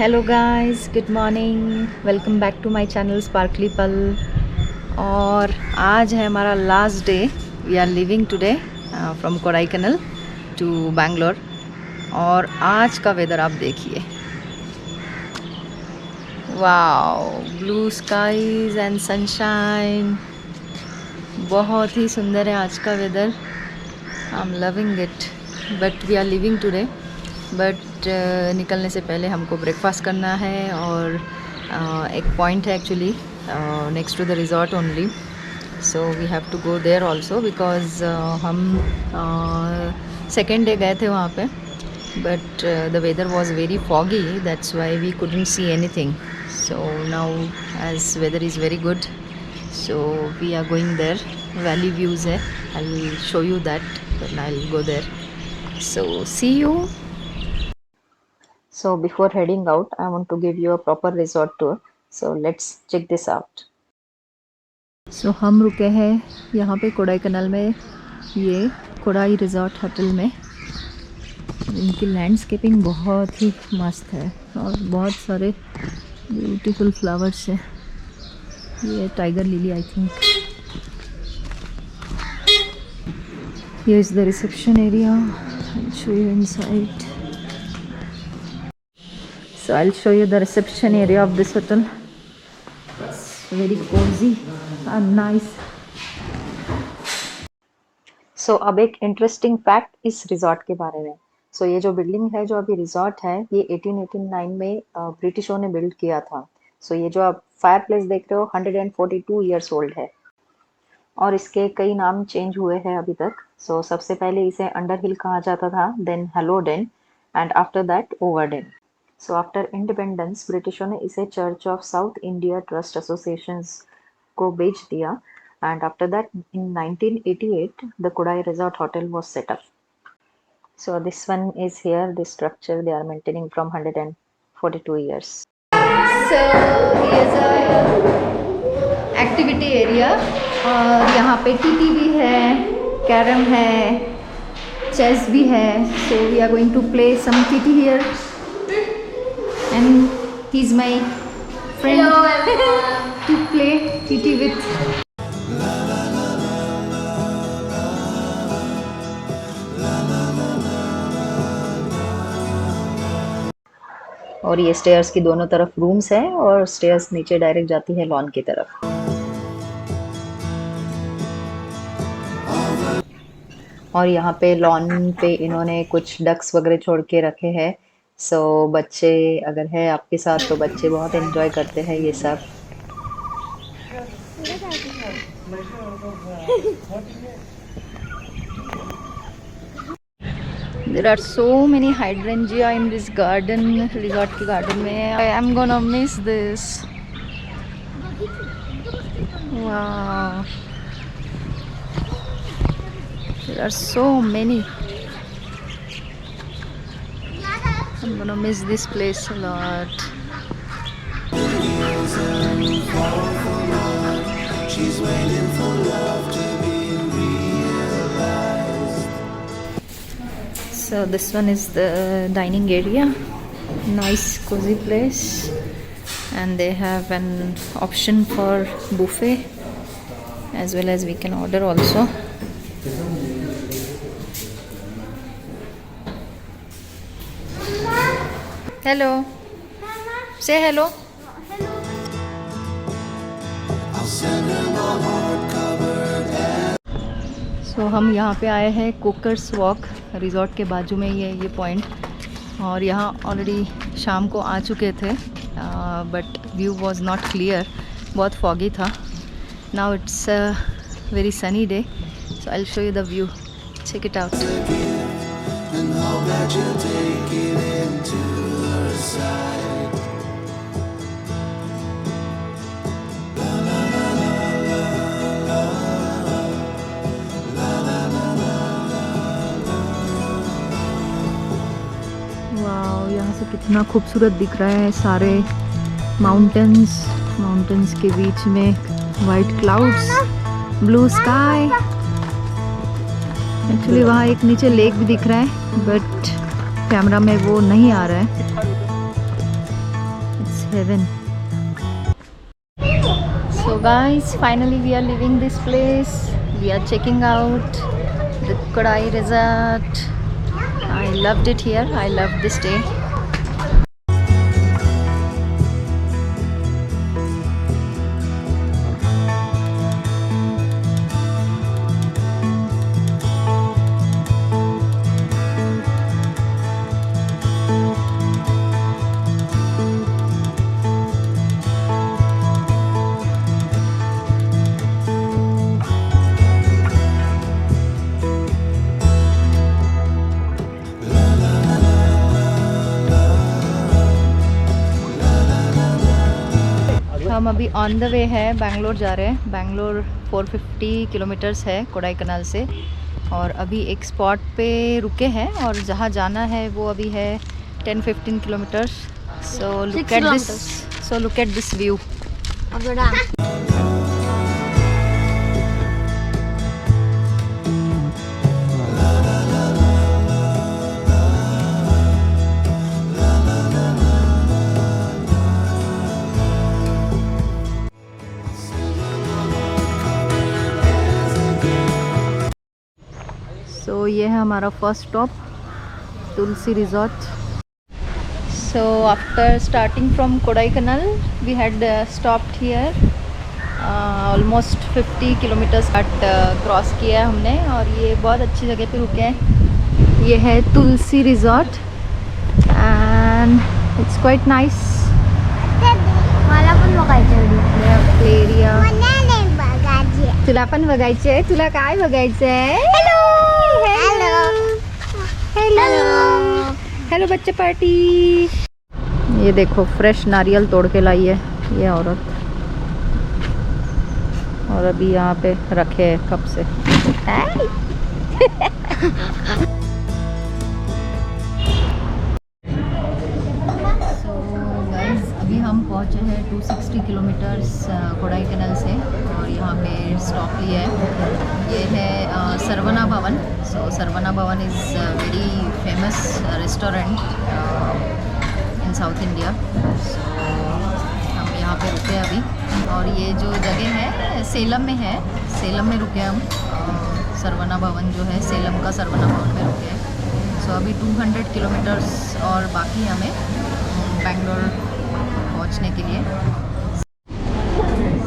Hello guys, good morning, welcome back to my channel sparkly pal. और आज है हमारा last day. We are leaving today from Kodaikanal to Bangalore. और आज का वेदर आप देखिए, wow, blue skies and sunshine. बहुत ही सुंदर है आज का weather. I am loving it. But we are leaving today. But निकलने से पहले हमको ब्रेकफास्ट करना है। और एक पॉइंट है actually next to the resort only, so we have to go there also because हम सेकेंड डे गए थे वहाँ पे। But the weather was very foggy, that's why we couldn't see anything. So now as weather is very good, so we are going there. Valley views hai, I'll show you that when I'll go there. So see you. So before heading out, I want to give you a proper resort tour, so let's check this out. So हम रुके हैं यहाँ पे कोडाईकनाल में, ये Kodai resort hotel में। इनकी landscaping बहुत ही मस्त है और बहुत सारे ब्यूटीफुल फ्लावर्स है। ये tiger lily I think. Here is the reception area. I'll show you inside. So I'll show you the reception area of this hotel. It's very cozy and nice. So अब एक interesting fact इस resort के बारे में। So ये जो building है, जो अभी रिजॉर्ट है, ये 1889 में ब्रिटिशों ने बिल्ड किया था। So ये जो आप फायर प्लेस देख रहे हो 142 ईयर्स ओल्ड है और इसके कई नाम चेंज हुए हैं अभी तक। सो सबसे पहले इसे अंडर हिल कहा जाता था, then Heloden and after that Overden. So after independence ब्रिटिशों ने इसे Church of South India trust association को बेच दिया and after that in 1988 the Kodai resort hotel was set up. So this one is here, this structure they are maintaining from 142 years. So here is a activity area और यहाँ पे TT भी है, carrom है, chess भी है। So we are going to play some TT here and he is my friend to play TT with. और ये स्टेयर्स की दोनों तरफ रूम्स है और स्टेयर्स नीचे डायरेक्ट जाती है लॉन की तरफ। और यहाँ पे लॉन पे इन्होंने कुछ डक्स वगैरह छोड़ के रखे हैं। सो बच्चे अगर है आपके साथ तो बच्चे बहुत एंजॉय करते हैं ये सब। There are so many hydrangea in this garden, resort के garden में। I am gonna miss this. Wow. There are so many. I'm gonna miss this place a lot. She's waiting for love to be realized. So this one is the dining area. Nice cozy place, and they have an option for buffet as well as we can order also. Hello. Say hello. So हम यहाँ पे आए हैं cookers walk resort के बाजू में ही है ये पॉइंट। और यहाँ ऑलरेडी शाम को आ चुके थे but view was not clear, बहुत फॉगी था। Now it's a very sunny day, so I will show you the view, check it out. Wow, यहाँ से कितना खूबसूरत दिख रहा है। सारे माउंटेन्स के बीच में white clouds, blue sky. Actually वहाँ एक नीचे लेक भी दिख रहा है बट कैमरा में वो नहीं आ रहा है। heaven. So guys, finally we are leaving this place. We are checking out the Kodai Resort. I loved it here. I loved this day. हम अभी ऑन द वे है, बैंगलोर जा रहे हैं। बैंगलोर 450 किलोमीटर्स है कोडाई कनाल से, और अभी एक स्पॉट पे रुके हैं, और जहाँ जाना है वो अभी है 10-15 kilometres. So look at this view. तो ये है हमारा first stop, Tulsi resort. So after starting from Kodaikanal we had stopped here. Almost 50 kilometres cross किया है हमने, और ये बहुत अच्छी जगह पे रुके हैं। ये है Tulsi resort and it's quite nice. मला पण बघायचं प्ले एरिया। मला नाही बघायचे। तुला पण बघायचंय? तुला काय बघायचंय? हेलो हेलो हेलो बच्चे पार्टी। ये देखो फ्रेश नारियल तोड़ के लाई है ये औरत, और अभी यहाँ पे रखे है कब से। अभी हम पहुँचे हैं 260 किलोमीटर्स कोडाईकनाल से, और यहाँ पे स्टॉप लिया है। ये है सरवना भवन। So Saravana Bhavan is very famous restaurant in South India. So हम यहाँ पे रुके अभी, और ये जो जगह है सेलम में है, सेलम में रुके हम। सरवना भवन जो है सेलम का सरवना भवन में रुके हैं। सो अभी 200 किलोमीटर्स और बाकी हमें बैंगलोर पहुंचने के लिए।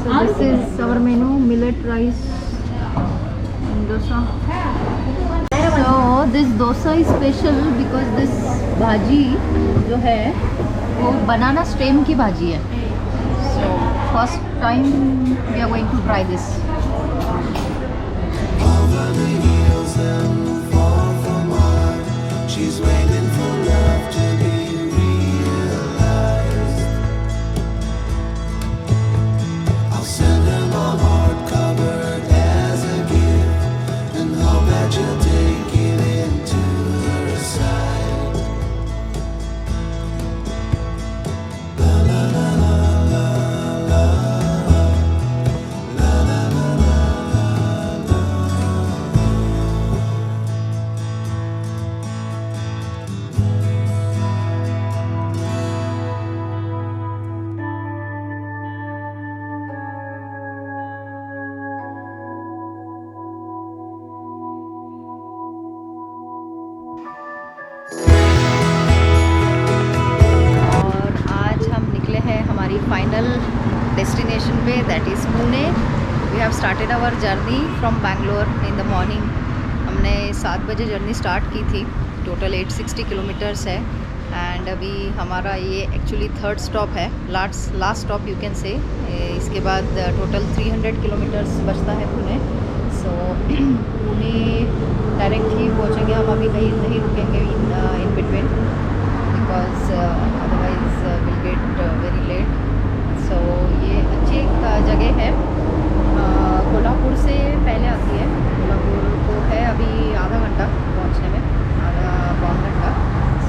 So this is our menu, millet rice and dosa. So this dosa is special because this भाजी जो है वो banana stem की भाजी है। So first time we are going to try this. Over the hills and far from home, she's waiting for love to be realized. I'll send her my heart covered as a gift, and hope that you'll take it into her side. La la la la la la la la la la. और आज हम निकले हैं हमारी final destination पे, that is Pune. We have started our journey from Bangalore in the morning. हमने 7 बजे journey start की थी। टोटल 860 किलोमीटर्स है, एंड अभी हमारा ये एक्चुअली थर्ड स्टॉप है, last stop you can say. इसके बाद टोटल 300 किलोमीटर्स बचता है पुणे। सो पुणे डायरेक्ट ही पहुँचेंगे हम, अभी कहीं नहीं रुकेंगे in between, because otherwise will get very late. So ये अच्छी एक जगह है, कोल्हापुर से पहले आती है। कोल्हापुर को है अभी आधा घंटा पहुंचने में, आधा पौन घंटा।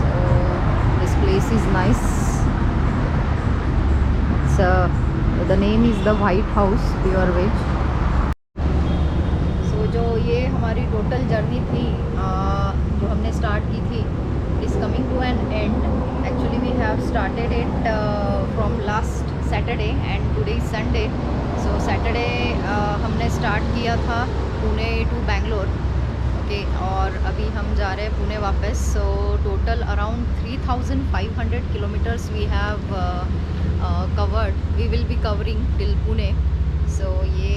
So this place is nice. The name is the White House pure veg. So जो ये हमारी टोटल जर्नी थी जो हमने स्टार्ट की थी, is coming to an end. Actually we have started it from last Saturday and today is Sunday. So Saturday हमने start किया था पुणे टू बैंगलोर. ओके, और अभी हम जा रहे हैं पुणे वापस. So total around 3500 kilometres we have covered, we will be covering till Pune. So ये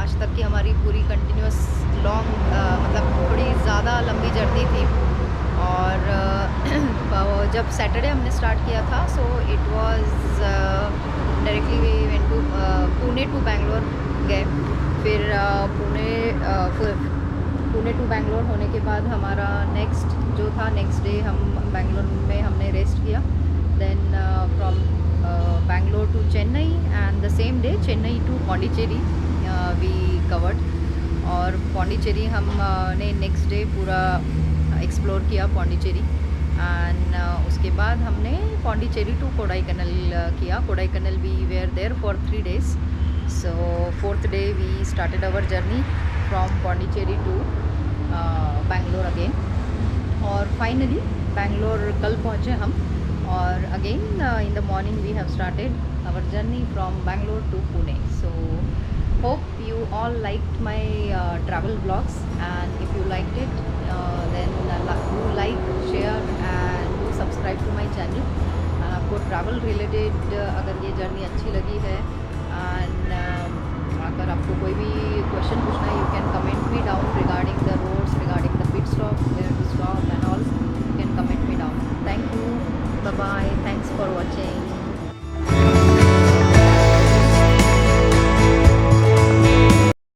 आज तक की हमारी पूरी कंटिन्यूस लॉन्ग मतलब थोड़ी ज़्यादा लंबी जर्नी थी. और जब सैटरडे हमने स्टार्ट किया था so it was directly we went to Pune to Bangalore गए. फिर पुणे टू बैंगलोर होने के बाद हमारा नेक्स्ट जो था, नेक्स्ट डे हम बैंगलोर में हमने रेस्ट किया. Then from Bangalore to Chennai and the same day Chennai to Pondicherry we covered. और पौंडीचेरी हमने नेक्स्ट डे पूरा एक्सप्लोर किया पौंडीचेरी. एंड उसके बाद हमने पौंडीचेरी टू कोडाईकनाल किया. Kodaikanal we were there for 3 days. So 4th day we started our journey from Pondicherry to Bangalore again. और फाइनली बैंगलोर कल पहुँचे हम. और again in the morning we have started our journey from Bangalore to Pune. So hope you all liked my travel vlogs, and if you liked it then do like, share and do subscribe to my channel. and आपको travel related अगर ये journey अच्छी लगी है and अगर आपको कोई भी क्वेश्चन पूछना है, you can comment me down regarding the roads, regarding the pit stop, where to stop and all. You can comment me down. Thank you, bye bye, thanks for watching.